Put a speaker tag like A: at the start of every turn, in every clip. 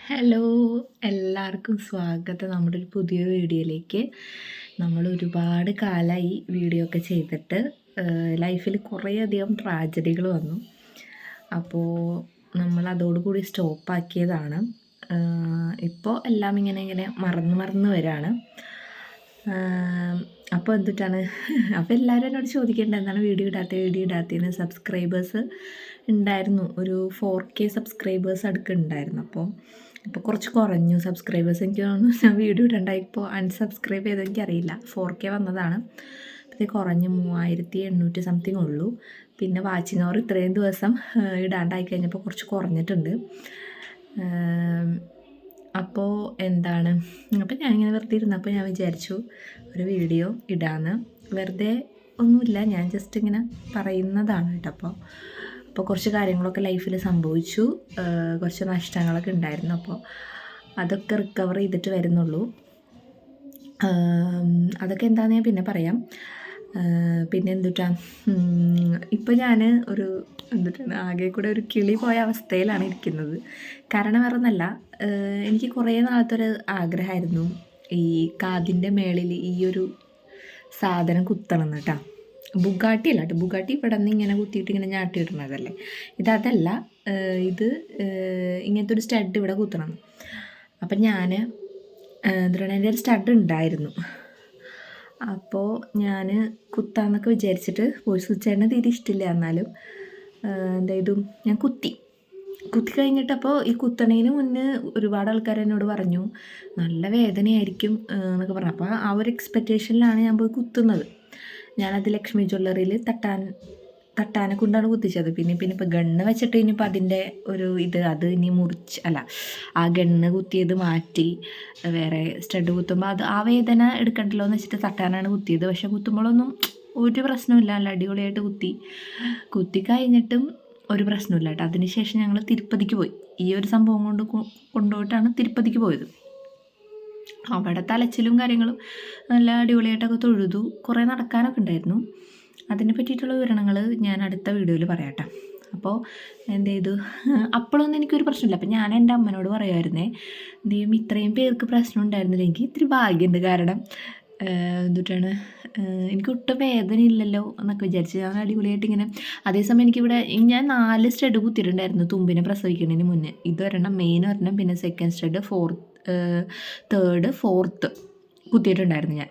A: Hello, എല്ലാവർക്കും സ്വാഗതം നമ്മുടെ ഒരു പുതിയ വീഡിയോയിലേക്ക്. നമ്മൾ ഒരുപാട് കാലമായി വീഡിയോ ഒക്കെ ചെയ്തിട്ട് ലൈഫിൽ കുറേയധികം ട്രാജഡികൾ വന്നു. അപ്പോൾ നമ്മൾ അതോടുകൂടി സ്റ്റോപ്പാക്കിയതാണ്. ഇപ്പോൾ എല്ലാം ഇങ്ങനെ മറന്ന് വരാണ്. അപ്പോൾ എന്തിട്ടാണ് അപ്പോൾ എല്ലാവരും എന്നോട് ചോദിക്കേണ്ടത് എന്താണ് വീഡിയോ ഇടാത്തതെന്ന്. സബ്സ്ക്രൈബേഴ്സ് ഉണ്ടായിരുന്നു, ഒരു 4K സബ്സ്ക്രൈബേഴ്സ് അടുക്കുണ്ടായിരുന്നു. അപ്പോൾ കുറച്ച് കുറഞ്ഞു സബ്സ്ക്രൈബേഴ്സ്. എനിക്ക് തോന്നുന്നു ഞാൻ വീഡിയോ ഇടണ്ടായി ഇപ്പോൾ അൺസബ്സ്ക്രൈബ് ചെയ്തത് എനിക്കറിയില്ല. 4K വന്നതാണ്, ഇത് കുറഞ്ഞ് 3800 സംതിങ് ഉള്ളൂ. പിന്നെ വാച്ചിങ് അവർ ഇത്രയും ദിവസം ഇടാണ്ടായി കഴിഞ്ഞപ്പോൾ കുറച്ച് കുറഞ്ഞിട്ടുണ്ട്. അപ്പോൾ എന്താണ്, അപ്പോൾ ഞാനിങ്ങനെ വെറുതെ ഇരുന്നപ്പോൾ ഞാൻ വിചാരിച്ചു ഒരു വീഡിയോ ഇടാമെന്ന്. വെറുതെ ഒന്നുമില്ല, ഞാൻ ജസ്റ്റ് ഇങ്ങനെ പറയുന്നതാണ് കേട്ടോ. അപ്പോൾ കുറച്ച് കാര്യങ്ങളൊക്കെ ലൈഫിൽ സംഭവിച്ചു, കുറച്ച് നഷ്ടങ്ങളൊക്കെ ഉണ്ടായിരുന്നു. അപ്പോൾ അതൊക്കെ റിക്കവർ ചെയ്തിട്ട് വരുന്നുള്ളൂ. അതൊക്കെ എന്താണെന്ന് ഞാൻ പിന്നെ പറയാം. പിന്നെ എന്തുട്ടാ, ഇപ്പോൾ ഞാൻ ഒരു ആകെ കൂടെ ഒരു കിളി പോയ അവസ്ഥയിലാണ് ഇരിക്കുന്നത്. കാരണം വേറെ ഒന്നല്ല, എനിക്ക് കുറേ നാളത്തെ ഒരു ആഗ്രഹമായിരുന്നു ഈ കാതിൻ്റെ മേളിൽ ഈ ഒരു സാധനം കുത്തണം കേട്ടോ. ബുഗാട്ടി അല്ല കേട്ടോ, ബുഗാട്ടി ഇവിടെ നിന്ന് ഇങ്ങനെ കുത്തിയിട്ട് ഇങ്ങനെ ഞാട്ടിയിടുന്നതല്ലേ, ഇതല്ല. ഇത് ഇങ്ങനത്തെ ഒരു സ്റ്റഡ് ഇവിടെ കുത്തണം. അപ്പം ഞാൻ എന്താണ്, എൻ്റെ ഒരു സ്റ്റഡ് ഉണ്ടായിരുന്നു. അപ്പോൾ ഞാൻ കുത്താന്നൊക്കെ വിചാരിച്ചിട്ട് പോയി. സ്വിച്ചേട്ടന് തീരെ ഇഷ്ടമില്ല, എന്നാലും എന്തായാലും ഞാൻ കുത്തി കഴിഞ്ഞിട്ട്, അപ്പോൾ ഈ കുത്തണേന് മുന്നേ ഒരുപാട് ആൾക്കാർ എന്നോട് പറഞ്ഞു നല്ല വേദനയായിരിക്കും എന്നൊക്കെ പറഞ്ഞു. അപ്പോൾ ആ ഒരു എക്സ്പെക്റ്റേഷനിലാണ് ഞാൻ പോയി കുത്തുന്നത്. ഞാനത് ലക്ഷ്മി ജ്വല്ലറിയിൽ തട്ടാനെ കൊണ്ടാണ് കുത്തിച്ചത്. പിന്നെ ഇപ്പോൾ ഗണ്ണ് വെച്ചിട്ട് ഇനിയിപ്പോൾ അതിൻ്റെ ഒരു അത് ഇനി ആ ഗണ്ണ് കുത്തിയത് മാറ്റി വേറെ സ്റ്റഡ് കുത്തുമ്പോൾ അത് ആ വേദന എടുക്കണ്ടല്ലോ എന്ന് വെച്ചിട്ട് തട്ടാനാണ് കുത്തിയത്. പക്ഷേ കുത്തുമ്പോഴൊന്നും ഒരു പ്രശ്നമില്ല, നല്ല അടിപൊളിയായിട്ട് കുത്തി കഴിഞ്ഞിട്ടും ഒരു പ്രശ്നമില്ല കേട്ടോ. അതിനുശേഷം ഞങ്ങൾ തിരുപ്പതിക്ക് പോയി. ഈ ഒരു സംഭവം കൊണ്ടുപോയിട്ടാണ് തിരുപ്പതിക്ക് പോയത്. അവിടെ തലച്ചിലും കാര്യങ്ങളും നല്ല അടിപൊളിയായിട്ടൊക്കെ തൊഴുതു. കുറേ നടക്കാനൊക്കെ ഉണ്ടായിരുന്നു. അതിനെ പറ്റിയിട്ടുള്ള വിവരണങ്ങൾ ഞാൻ അടുത്ത വീഡിയോയിൽ പറയാം. അപ്പോൾ എന്ത് ചെയ്തു, അപ്പോഴൊന്നും എനിക്കൊരു പ്രശ്നമില്ല. അപ്പം ഞാൻ എൻ്റെ അമ്മനോട് പറയുമായിരുന്നേ, ദൈവം ഇത്രയും പേർക്ക് പ്രശ്നം ഉണ്ടായിരുന്നില്ല, എനിക്ക് ഇത്തിരി ഭാഗ്യമുണ്ട്. കാരണം എന്തുട്ടാണ്, എനിക്ക് ഒട്ടും വേദന ഇല്ലല്ലോ എന്നൊക്കെ വിചാരിച്ച് ഞാൻ അടിപൊളിയായിട്ട് ഇങ്ങനെ. അതേസമയം എനിക്കിവിടെ ഞാൻ 4 സ്റ്റഡ് കുത്തിയിട്ടുണ്ടായിരുന്നു തുമ്പിനെ പ്രസവിക്കുന്നതിന് മുന്നേ. ഇതൊരെണ്ണം, മെയിൻ ഒരെണ്ണം, പിന്നെ സെക്കൻഡ് സ്റ്റഡ്, തേർഡ്, ഫോർത്ത് കുത്തിയിട്ടുണ്ടായിരുന്നു ഞാൻ.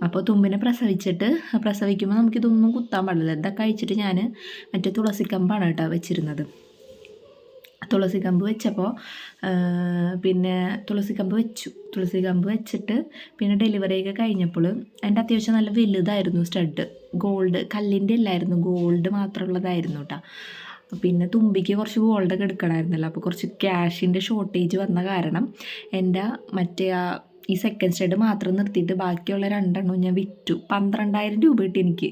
A: അപ്പോൾ തുമ്പിനെ പ്രസവിക്കുമ്പോൾ നമുക്കിതൊന്നും കുത്താൻ പാടില്ല. ഇതൊക്കെ കഴിച്ചിട്ട് ഞാൻ മറ്റേ തുളസിക്കമ്പാണ് കേട്ടോ വെച്ചിരുന്നത്. തുളസിക്കമ്പ് വെച്ചപ്പോൾ പിന്നെ തുളസിക്കമ്പ് വെച്ചിട്ട് പിന്നെ ഡെലിവറിയൊക്കെ കഴിഞ്ഞപ്പോൾ എൻ്റെ അത്യാവശ്യം നല്ല വലുതായിരുന്നു സ്റ്റഡ്. ഗോൾഡ്, കല്ലിൻ്റെ അല്ലായിരുന്നു, ഗോൾഡ് മാത്രമുള്ളതായിരുന്നു കേട്ടോ. പിന്നെ തുമ്പിക്ക് കുറച്ച് ഗോൾഡൊക്കെ എടുക്കണമായിരുന്നല്ലോ. അപ്പോൾ കുറച്ച് ക്യാഷിൻ്റെ ഷോർട്ടേജ് വന്ന കാരണം എൻ്റെ ഈ സെക്കൻഡ് സ്റ്റഡ് മാത്രം നിർത്തിയിട്ട് ബാക്കിയുള്ള 2 എണ്ണവും ഞാൻ വിറ്റു. 12,000 രൂപ കിട്ടി എനിക്ക്.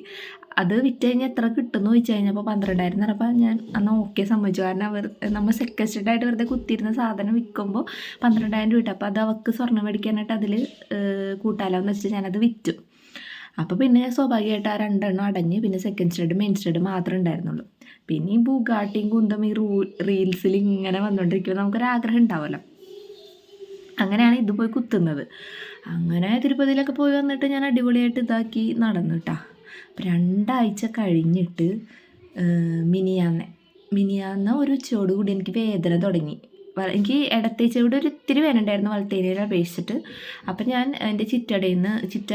A: അത് വിറ്റ് കഴിഞ്ഞാൽ എത്ര കിട്ടുമെന്ന് ചോദിച്ചു കഴിഞ്ഞപ്പോൾ 12,000 പറഞ്ഞപ്പോൾ ഞാൻ അന്ന് ഓക്കെ സമ്മതിച്ചു. കാരണം നമ്മൾ സെക്കൻഡ് സ്റ്റഡായിട്ട് വെറുതെ കുത്തിയിരുന്ന സാധനം വിൽക്കുമ്പോൾ 12,000 രൂപ കിട്ടും. അപ്പോൾ അത് അവൾക്ക് സ്വർണ്ണം മേടിക്കാനായിട്ട് അതിൽ കൂട്ടാലോ എന്ന് വെച്ചിട്ട് ഞാനത് വിറ്റു. അപ്പോൾ പിന്നെ സ്വാഭാവികമായിട്ട് ആ 2 എണ്ണം അടഞ്ഞ് പിന്നെ സെക്കൻഡ് സ്റ്റഡ്, മെയിൻ സ്റ്റഡ് മാത്രമേ ഉണ്ടായിരുന്നുള്ളൂ. പിന്നെ ഈ ബുഗാട്ടിയും കുന്തം ഈ റീൽസിൽ ഇങ്ങനെ വന്നുകൊണ്ടിരിക്കുമ്പോൾ നമുക്കൊരാഗ്രഹം ഉണ്ടാവുമല്ലോ. അങ്ങനെയാണ് ഇത് പോയി കുത്തുന്നത്. അങ്ങനെ തിരുപ്പതിയിലൊക്കെ പോയി വന്നിട്ട് ഞാൻ അടിപൊളിയായിട്ട് ഇതാക്കി നടന്നു കേട്ടോ. 2 ആഴ്ച കഴിഞ്ഞിട്ട് മിനിയാന്ന ഒരു ഉച്ചയോടുകൂടി എനിക്ക് വേദന തുടങ്ങി. എനിക്ക് ഇടത്തെ ചെവിടെ ഒരു ഇത്തിരി വേദന ഉണ്ടായിരുന്നു വലത്തേരിയെ അപേക്ഷിച്ചിട്ട്. അപ്പം ഞാൻ എൻ്റെ ചിറ്റ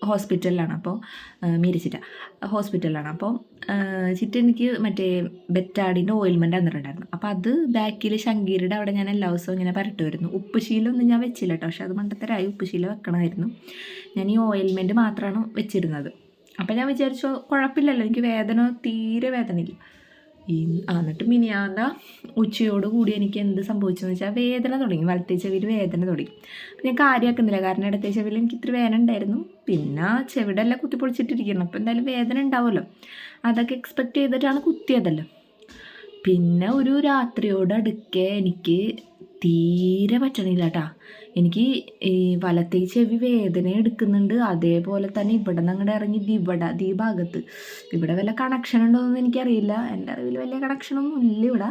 A: ഹോസ്പിറ്റലിലാണ്, അപ്പോൾ മീരച്ചിറ്റ ഹോസ്പിറ്റലിലാണ്. അപ്പോൾ ചിറ്റ എനിക്ക് മറ്റേ ബെറ്റാഡിൻ്റെ ഓയിൽമെൻറ്റ് തന്നിട്ടുണ്ടായിരുന്നു. അപ്പോൾ അത് ബാക്കിൽ ശങ്കീരുടെ അവിടെ ഞാൻ എല്ലാ ദിവസവും ഇങ്ങനെ പരട്ടുമായിരുന്നു. ഉപ്പുശീലമൊന്നും ഞാൻ വെച്ചില്ല കേട്ടോ, പക്ഷെ അത് മണ്ടത്തരായി, ഉപ്പുശീല വെക്കണമായിരുന്നു. ഞാൻ ഈ ഓയിൽമെൻറ്റ് മാത്രമാണ് വെച്ചിരുന്നത്. അപ്പോൾ ഞാൻ വിചാരിച്ചു കുഴപ്പമില്ലല്ലോ, എനിക്ക് തീരെ വേദനയില്ല. എന്നിട്ട് മിനിയാന്ന ഉച്ചയോടുകൂടി എനിക്ക് എന്ത് സംഭവിച്ചെന്ന് വെച്ചാൽ വേദന തുടങ്ങി, വലത്തെ ചെവിയിൽ വേദന തുടങ്ങി. അപ്പം ഞാൻ കാര്യമാക്കുന്നില്ല, കാരണം ഇടത്തെ ചെവിയിൽ എനിക്ക് ഇത്ര വേദന ഉണ്ടായിരുന്നു. പിന്നെ ചെവിടെ എല്ലാം കുത്തിപ്പൊളിച്ചിട്ടിരിക്കണം, അപ്പോൾ എന്തായാലും വേദന ഉണ്ടാവുമല്ലോ, അതൊക്കെ എക്സ്പെക്റ്റ് ചെയ്തിട്ടാണ് കുത്തിയതല്ലോ. പിന്നെ ഒരു രാത്രിയോട് അടുക്കെ എനിക്ക് തീരെ പറ്റണില്ല കേട്ടാ. എനിക്ക് ഈ വലത്തേ ചെവി വേദന എടുക്കുന്നുണ്ട്. അതേപോലെ തന്നെ ഇവിടെ നിന്ന് അങ്ങോട്ട് ഇറങ്ങി ഈ ഭാഗത്ത് ഇവിടെ വല്ല കണക്ഷൻ ഉണ്ടോയെന്ന് എനിക്കറിയില്ല. എൻ്റെ അറിവിൽ വലിയ കണക്ഷനൊന്നും ഇല്ല ഇവിടെ.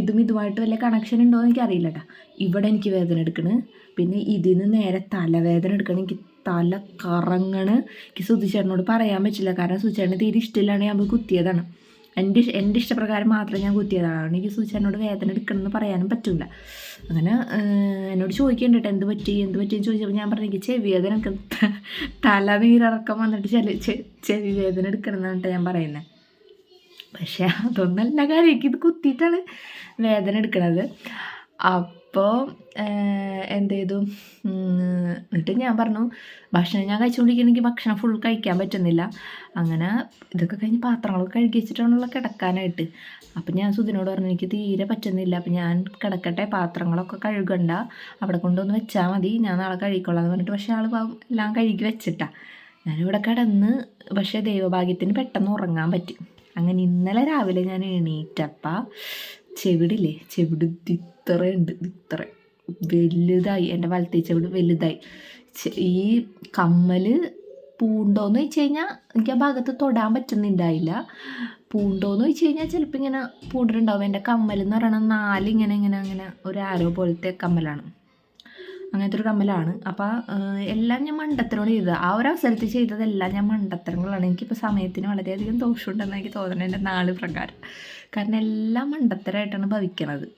A: ഇതുമായിട്ട് വലിയ കണക്ഷൻ ഉണ്ടോ എന്ന് എനിക്കറിയില്ല കേട്ടാ. ഇവിടെ എനിക്ക് വേദന എടുക്കണ്. പിന്നെ ഇതിന് നേരെ തലവേദന എടുക്കണം. എനിക്ക് തല കറങ്ങണ്. എനിക്ക് സുധിച്ചേട്ടനോട് പറയാൻ പറ്റില്ല, കാരണം സുധിച്ചേട്ടന് തീരെ ഇഷ്ടമില്ലാണ് ഞാൻ പോയി കുത്തിയതാണ്. എൻ്റെ ഇഷ്ടപ്രകാരം മാത്രം ഞാൻ കുത്തിയതാണ്. എനിക്ക് സുധിച്ചേട്ടനോട് വേദന എടുക്കണമെന്ന് പറയാനും പറ്റില്ല. അങ്ങനെ എന്നോട് ചോദിക്കേണ്ട കേട്ടോ, എന്ത് പറ്റിയെന്ന് ചോദിച്ചപ്പോൾ ഞാൻ പറഞ്ഞു എനിക്ക് ചെവി വേദന എടുക്കണം, തല നീരിറക്കം വന്നിട്ട് ചെവി വേദന എടുക്കണം എന്നാണ് ഞാൻ പറയുന്നത്. പക്ഷേ അതൊന്നല്ല കാര്യം, എനിക്കിത് കുത്തിയിട്ടാണ് വേദന എടുക്കണത്. അപ്പോൾ എന്ത് ചെയ്തു, എന്നിട്ട് ഞാൻ പറഞ്ഞു ഭക്ഷണം ഞാൻ കഴിച്ചുകൊണ്ടിരിക്കുന്നെങ്കിൽ ഭക്ഷണം ഫുൾ കഴിക്കാൻ പറ്റുന്നില്ല. അങ്ങനെ ഇതൊക്കെ കഴിഞ്ഞ് പാത്രങ്ങളൊക്കെ കഴുകി വെച്ചിട്ടാണുള്ള കിടക്കാനായിട്ട്. അപ്പം ഞാൻ സുധിനോട് പറഞ്ഞു എനിക്ക് തീരെ പറ്റുന്നില്ല, അപ്പം ഞാൻ കിടക്കട്ടെ, പാത്രങ്ങളൊക്കെ കഴുകണ്ട, അവിടെ കൊണ്ടുവന്ന് വെച്ചാൽ മതി, ഞാൻ നാളെ കഴുകിക്കൊള്ളാം എന്ന് പറഞ്ഞിട്ട്. പക്ഷേ ആൾ എല്ലാം കഴുകി വെച്ചിട്ടാ ഞാനിവിടെ കിടന്ന്. പക്ഷേ ദൈവഭാഗ്യത്തിന് പെട്ടെന്ന് ഉറങ്ങാൻ പറ്റി. അങ്ങനെ ഇന്നലെ രാവിലെ ഞാൻ എണീറ്റപ്പോൾ ചെവിടില്ലേ, ചെവിട് ഇത്ര വലുതായി. എൻ്റെ വലത്തേ ചെവിട് വലുതായി. ഈ കമ്മൽ പൂണ്ടോയെന്ന് വെച്ച് കഴിഞ്ഞാൽ എനിക്ക് ആ ഭാഗത്ത് തൊടാൻ പറ്റുന്നുണ്ടായില്ല. പൂണ്ടോയെന്ന് വെച്ച് കഴിഞ്ഞാൽ ചിലപ്പോൾ ഇങ്ങനെ പൂണ്ടിട്ടുണ്ടാവും. എൻ്റെ കമ്മൽ എന്ന് പറയുന്നത് 4 ഇങ്ങനെ ഒരു ആരോ പോലത്തെ കമ്മലാണ്, അങ്ങനത്തെ ഒരു കമ്മലാണ്. അപ്പോൾ എല്ലാം ഞാൻ മണ്ടത്തരമാണ് ചെയ്തത്. ആ ഒരു അവസരത്തിൽ ചെയ്തതെല്ലാം ഞാൻ മണ്ടത്തരങ്ങളാണ്. എനിക്കിപ്പോൾ സമയത്തിന് വളരെയധികം ദോഷമുണ്ടെന്ന് എനിക്ക് തോന്നുന്നത് എൻ്റെ നാൾ പ്രകാരം. കാരണം എല്ലാം മണ്ടത്തരമായിട്ടാണ് ഭവിക്കണത്.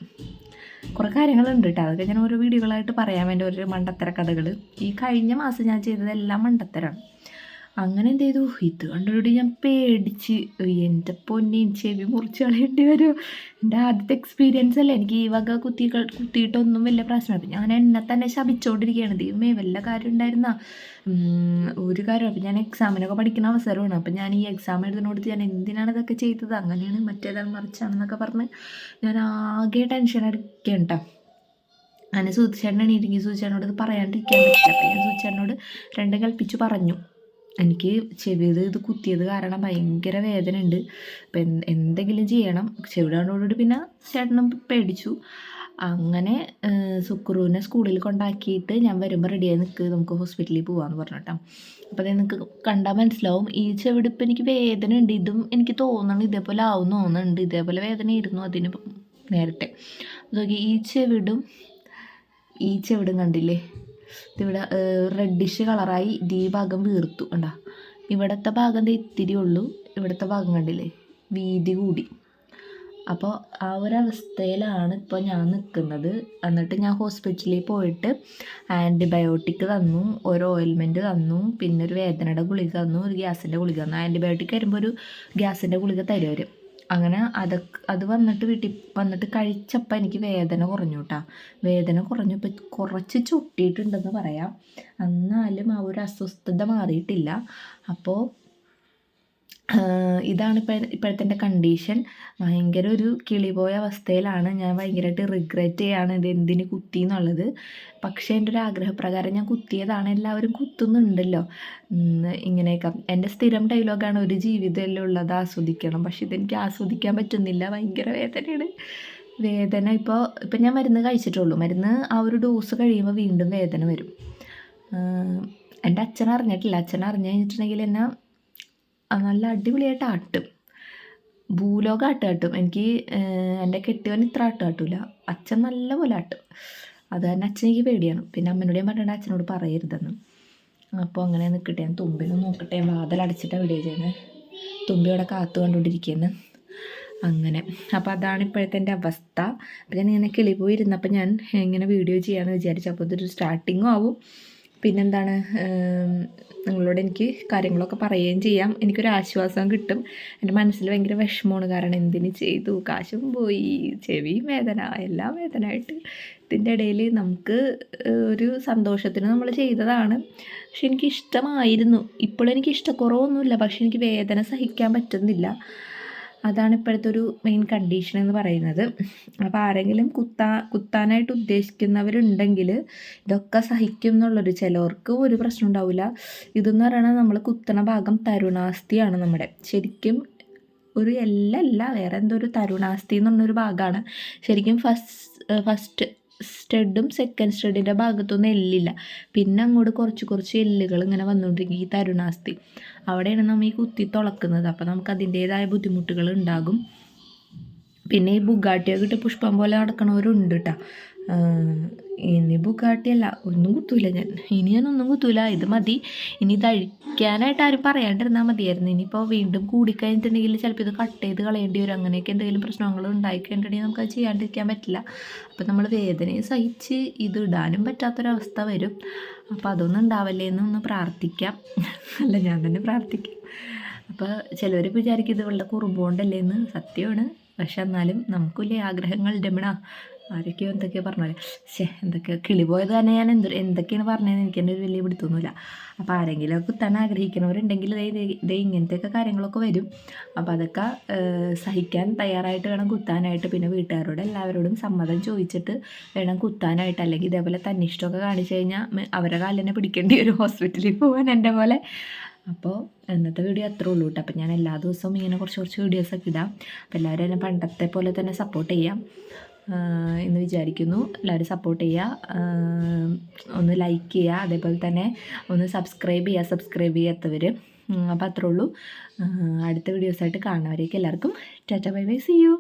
A: കുറേ കാര്യങ്ങളുണ്ട് കേട്ടോ, അതൊക്കെ ഞാൻ ഓരോ വീഡിയോകളായിട്ട് പറയാൻ വേണ്ടി ഓരോ മണ്ടത്തര കഥകൾ. ഈ കഴിഞ്ഞ മാസം ഞാൻ ചെയ്തതെല്ലാം മണ്ടത്തരമാണ്. അങ്ങനെ എന്ത് ചെയ്തു, ഇത് കണ്ടോടി ഞാൻ പേടിച്ച്, എൻ്റെ പൊന്നേം ചെവി മുറിച്ച് കളയേണ്ടി വരും. എൻ്റെ ആദ്യത്തെ എക്സ്പീരിയൻസ് അല്ലേ, എനിക്ക് ഈ വക കുത്തിയിട്ടൊന്നും വലിയ പ്രശ്നമില്ല. അപ്പം ഞാൻ എന്നെ തന്നെ ശപിച്ചുകൊണ്ടിരിക്കുകയാണ്, ദൈവമേ വല്ല കാര്യം ഉണ്ടായിരുന്ന ഒരു കാര്യം. അപ്പം ഞാൻ എക്സാമിനൊക്കെ പഠിക്കുന്ന അവസരമാണ്. അപ്പം ഞാൻ ഈ എക്സാം എഴുതുന്നോടത്ത് ഞാൻ എന്തിനാണ് ഇതൊക്കെ ചെയ്തത്, അങ്ങനെയാണ് മറ്റേതാണ് മറിച്ചാണെന്നൊക്കെ പറഞ്ഞ് ഞാൻ ആകെ ടെൻഷൻ അടിക്കേണ്ട. അങ്ങനെ സുധിച്ചേട്ടനാണ് ഇരിക്കും, സുധിച്ചേട്ടനോട് ഇത് പറയാണ്ടിരിക്കാൻ പറ്റില്ല. അപ്പം ഞാൻ സുധിച്ചേട്ടനോട് രണ്ടും കൽപ്പിച്ച് പറഞ്ഞു, എനിക്ക് ചെവിയിൽ ഇത് കുത്തിയത് കാരണം ഭയങ്കര വേദന ഉണ്ട്, അപ്പം എന്തെങ്കിലും ചെയ്യണം. ചെവിടാനോടുകൂടി പിന്നെ ചേട്ടനും പേടിച്ചു. അങ്ങനെ സുക്രുവിനെ സ്കൂളിൽ കൊണ്ടാക്കിയിട്ട് ഞാൻ വരുമ്പോൾ റെഡിയായി നിൽക്ക്, നമുക്ക് ഹോസ്പിറ്റലിൽ പോകാമെന്ന് പറഞ്ഞിട്ടോ. അപ്പോൾ അത് നിങ്ങൾക്ക് കണ്ടാൽ മനസ്സിലാവും. ഈ ചെവിടിപ്പോൾ എനിക്ക് വേദന ഉണ്ട്, ഇതും എനിക്ക് തോന്നണം ഇതേപോലെ ആവും തോന്നുന്നുണ്ട്. ഇതേപോലെ വേദന ഇരുന്നു അതിന് നേരത്തെ. നോക്കി ഈ ചെവിടും കണ്ടില്ലേ, ഇതിവിടെ റെഡിഷ് കളറായി. ഈ ഭാഗം വീർത്തു കണ്ടാ. ഇവിടുത്തെ ഭാഗം ഇത്തിരി ഉള്ളൂ, ഇവിടുത്തെ ഭാഗം കണ്ടില്ലേ വീതി കൂടി. അപ്പോൾ ആ ഒരവസ്ഥയിലാണ് ഇപ്പോൾ ഞാൻ നിൽക്കുന്നത്. എന്നിട്ട് ഞാൻ ഹോസ്പിറ്റലിൽ പോയിട്ട് ആൻറ്റിബയോട്ടിക് തന്നു, ഒരു ഓയിൽമെൻറ്റ് തന്നു, പിന്നെ ഒരു വേദനയുടെ ഗുളിക തന്നു, ഒരു ഗ്യാസിൻ്റെ ഗുളിക തന്നു. ആൻറ്റിബയോട്ടിക് വരുമ്പോൾ ഒരു ഗ്യാസിൻ്റെ ഗുളിക തരും അവർ. അങ്ങനെ അത് വന്നിട്ട് വീട്ടിൽ വന്നിട്ട് കഴിച്ചപ്പോൾ എനിക്ക് വേദന കുറഞ്ഞു കേട്ടോ. വേദന കുറഞ്ഞപ്പോൾ കുറച്ച് ചൊട്ടിയിട്ടുണ്ടെന്ന് പറയാം. എന്നാലും ആ ഒരു അസ്വസ്ഥത മാറിയിട്ടില്ല. അപ്പോൾ ഇതാണ് ഇപ്പോഴത്തെ എൻ്റെ കണ്ടീഷൻ. ഭയങ്കര ഒരു കിളി പോയ അവസ്ഥയിലാണ് ഞാൻ. ഭയങ്കരമായിട്ട് റിഗ്രറ്റ് ചെയ്യാണ് ഇത് എന്തിന് കുത്തി എന്നുള്ളത്. പക്ഷേ എൻ്റെ ഒരു ആഗ്രഹപ്രകാരം ഞാൻ കുത്തിയതാണ്. എല്ലാവരും കുത്തുന്നുണ്ടല്ലോ ഇങ്ങനെയൊക്കെ. എൻ്റെ സ്ഥിരം ഡയലോഗാണ്, ഒരു ജീവിതമല്ലേ ഉള്ളത്, ആസ്വദിക്കണം. പക്ഷെ ഇതെനിക്ക് ആസ്വദിക്കാൻ പറ്റുന്നില്ല, ഭയങ്കര വേദനയാണ്. വേദന ഇപ്പം ഞാൻ മരുന്ന് കഴിച്ചിട്ടുള്ളൂ. മരുന്ന് ആ ഒരു ഡോസ് കഴിയുമ്പോൾ വീണ്ടും വേദന വരും. എൻ്റെ അച്ഛൻ അറിഞ്ഞിട്ടില്ല. അച്ഛൻ അറിഞ്ഞു കഴിഞ്ഞിട്ടുണ്ടെങ്കിൽ എന്നെ നല്ല അടിപൊളിയായിട്ട് ആട്ടും, ഭൂലോകം ആട്ടും. എനിക്ക് എൻ്റെ കെട്ടിയവൻ ഇത്ര ആട്ടില്ല, അച്ഛൻ നല്ല പോലെ ആട്ടും. അത് തന്നെ അച്ഛൻ എനിക്ക് പേടിയാണ്. പിന്നെ അമ്മനോട് ഞാൻ പറഞ്ഞിട്ട് അച്ഛനോട് പറയരുതെന്ന്. അപ്പോൾ അങ്ങനെ നിൽക്കട്ടെ, ഞാൻ തുമ്പിനും നോക്കട്ടെ. വാതിലടച്ചിട്ടാണ് വീഡിയോ ചെയ്യുന്നത്. തുമ്പി അവിടെ കാത്തു കണ്ടുകൊണ്ടിരിക്കുന്നത്. അങ്ങനെ അപ്പോൾ അതാണ് ഇപ്പോഴത്തെ എൻ്റെ അവസ്ഥ. അപ്പോൾ ഞാൻ ഇങ്ങനെ കിളി പോയിരുന്നപ്പോൾ ഞാൻ ഇങ്ങനെ വീഡിയോ ചെയ്യാമെന്ന് വിചാരിച്ചു. അപ്പോൾ ഇതൊരു സ്റ്റാർട്ടിങ്ങും ആവും. പിന്നെന്താണ്, നിങ്ങളോട് എനിക്ക് കാര്യങ്ങളൊക്കെ പറയുകയും ചെയ്യാം. എനിക്കൊരു ആശ്വാസം കിട്ടും. എൻ്റെ മനസ്സിൽ ഭയങ്കര വിഷമമാണ്, കാരണം എന്തിന് ചെയ്തു, കാശും പോയി, ചെവിയും വേദന, എല്ലാം വേദനയായിട്ട്. ഇതിൻ്റെ ഇടയിൽ നമുക്ക് ഒരു സന്തോഷത്തിന് നമ്മൾ ചെയ്തതാണ്. പക്ഷെ എനിക്കിഷ്ടമായിരുന്നു. ഇപ്പോഴും എനിക്ക് ഇഷ്ടക്കുറവൊന്നുമില്ല, പക്ഷെ എനിക്ക് വേദന സഹിക്കാൻ പറ്റുന്നില്ല. അതാണ് ഇപ്പോഴത്തെ ഒരു മെയിൻ കണ്ടീഷൻ എന്ന് പറയുന്നത്. അപ്പോൾ ആരെങ്കിലും കുത്താനായിട്ട് ഉദ്ദേശിക്കുന്നവരുണ്ടെങ്കിൽ ഇതൊക്കെ സഹിക്കും എന്നുള്ളൊരു, ചിലവർക്ക് ഒരു പ്രശ്നം ഉണ്ടാവില്ല. ഇതെന്ന് പറയുന്നത് നമ്മൾ കുത്തണ ഭാഗം തരുണാസ്ഥിയാണ് നമ്മുടെ. ശരിക്കും ഒരു എല്ലല്ല, വേറെ എന്തോ ഒരു തരുണാസ്ഥി എന്ന് പറഞ്ഞൊരു ഭാഗമാണ്. ശരിക്കും ഫസ്റ്റ് സ്റ്റഡും സെക്കൻഡ് സ്റ്റഡിൻ്റെ ഭാഗത്തൊന്നും എല്ലില്ല. പിന്നെ അങ്ങോട്ട് കുറച്ച് എല്ലുകൾ ഇങ്ങനെ വന്നുകൊണ്ടിരിക്കും, ഈ തരുണാസ്ഥി. അവിടെയാണ് നമ്മൾ ഈ കുത്തി തുളക്കുന്നത്. അപ്പോൾ നമുക്ക് അതിൻ്റേതായ ബുദ്ധിമുട്ടുകൾ ഉണ്ടാകും. പിന്നെ ഈ ബുഗാട്ടിയൊക്കെ ഇട്ട് പുഷ്പം പോലെ നടക്കണവരുണ്ട് കേട്ടോ. ഇനി ബുഗാട്ടിയല്ല, ഒന്നും കുത്തൂല ഞാനൊന്നും കുത്തൂല, ഇത് മതി. ഇനി കഴിക്കാനായിട്ട് ആരും പറയാണ്ടിരുന്നാൽ മതിയായിരുന്നു. ഇനിയിപ്പോൾ വീണ്ടും കൂടിക്കഴിഞ്ഞിട്ടുണ്ടെങ്കിൽ ചിലപ്പോൾ ഇത് കട്ട് ചെയ്ത് കളയേണ്ടി വരും. അങ്ങനെയൊക്കെ എന്തെങ്കിലും പ്രശ്നങ്ങൾ ഉണ്ടായിക്കഴിഞ്ഞിട്ടുണ്ടെങ്കിൽ നമുക്കത് ചെയ്യാണ്ടിരിക്കാൻ പറ്റില്ല. അപ്പോൾ നമ്മൾ വേദനയെ സഹിച്ച് ഇത് ഇടാനും പറ്റാത്തൊരവസ്ഥ വരും. അപ്പോൾ അതൊന്നും ഉണ്ടാവല്ലേ എന്നൊന്ന് പ്രാർത്ഥിക്കാം. അല്ല, ഞാൻ തന്നെ പ്രാർത്ഥിക്കാം. അപ്പോൾ ചിലവർ വിചാരിക്കും ഇത് ഇവളുടെ കുറുമ്പുകൊണ്ടല്ലേ എന്ന്. സത്യമാണ്. പക്ഷെ എന്നാലും നമുക്കില്ലേ ആഗ്രഹങ്ങൾ രമണ. ആരൊക്കെയോ എന്തൊക്കെയോ പറഞ്ഞ എന്തൊക്കെയോ കിളി പോയത് തന്നെ. ഞാൻ എന്തൊക്കെയാണ് പറഞ്ഞതെന്ന് എനിക്ക് തന്നെ ഒരു വലിയ പിടുത്തൊന്നുമില്ല. അപ്പോൾ ആരെങ്കിലും കുത്താൻ ആഗ്രഹിക്കുന്നവരുണ്ടെങ്കിൽ ഇതേ ഇങ്ങനത്തെയൊക്കെ കാര്യങ്ങളൊക്കെ വരും. അപ്പോൾ അതൊക്കെ സഹിക്കാൻ തയ്യാറായിട്ട് വേണം കുത്താനായിട്ട്. പിന്നെ വീട്ടുകാരോട് എല്ലാവരോടും സമ്മതം ചോദിച്ചിട്ട് വേണം കുത്താനായിട്ട്. അല്ലെങ്കിൽ ഇതേപോലെ തന്നിഷ്ടമൊക്കെ കാണിച്ചു കഴിഞ്ഞാൽ അവരെ കാലിനെ പിടിക്കേണ്ടി വരും ഹോസ്പിറ്റലിൽ പോകാൻ, എൻ്റെ പോലെ. അപ്പോൾ ഇന്നത്തെ വീഡിയോ അത്രേ ഉള്ളൂ കേട്ടോ. അപ്പോൾ ഞാൻ എല്ലാ ദിവസവും ഇങ്ങനെ കുറച്ച് വീഡിയോസൊക്കെ ഇടാം. അപ്പോൾ എല്ലാവരും എന്നെ പണ്ടത്തെ പോലെ തന്നെ സപ്പോർട്ട് ചെയ്യാം എന്ന് വിചാരിക്കുന്നു. എല്ലാവരും സപ്പോർട്ട് ചെയ്യുക, ഒന്ന് ലൈക്ക് ചെയ്യുക, അതേപോലെ തന്നെ ഒന്ന് സബ്സ്ക്രൈബ് ചെയ്യാത്തവർ. അപ്പോൾ അത്രേ ഉള്ളൂ. അടുത്ത വീഡിയോസായിട്ട് കാണുന്നവരേക്ക് എല്ലാവർക്കും tata bye bye, see U.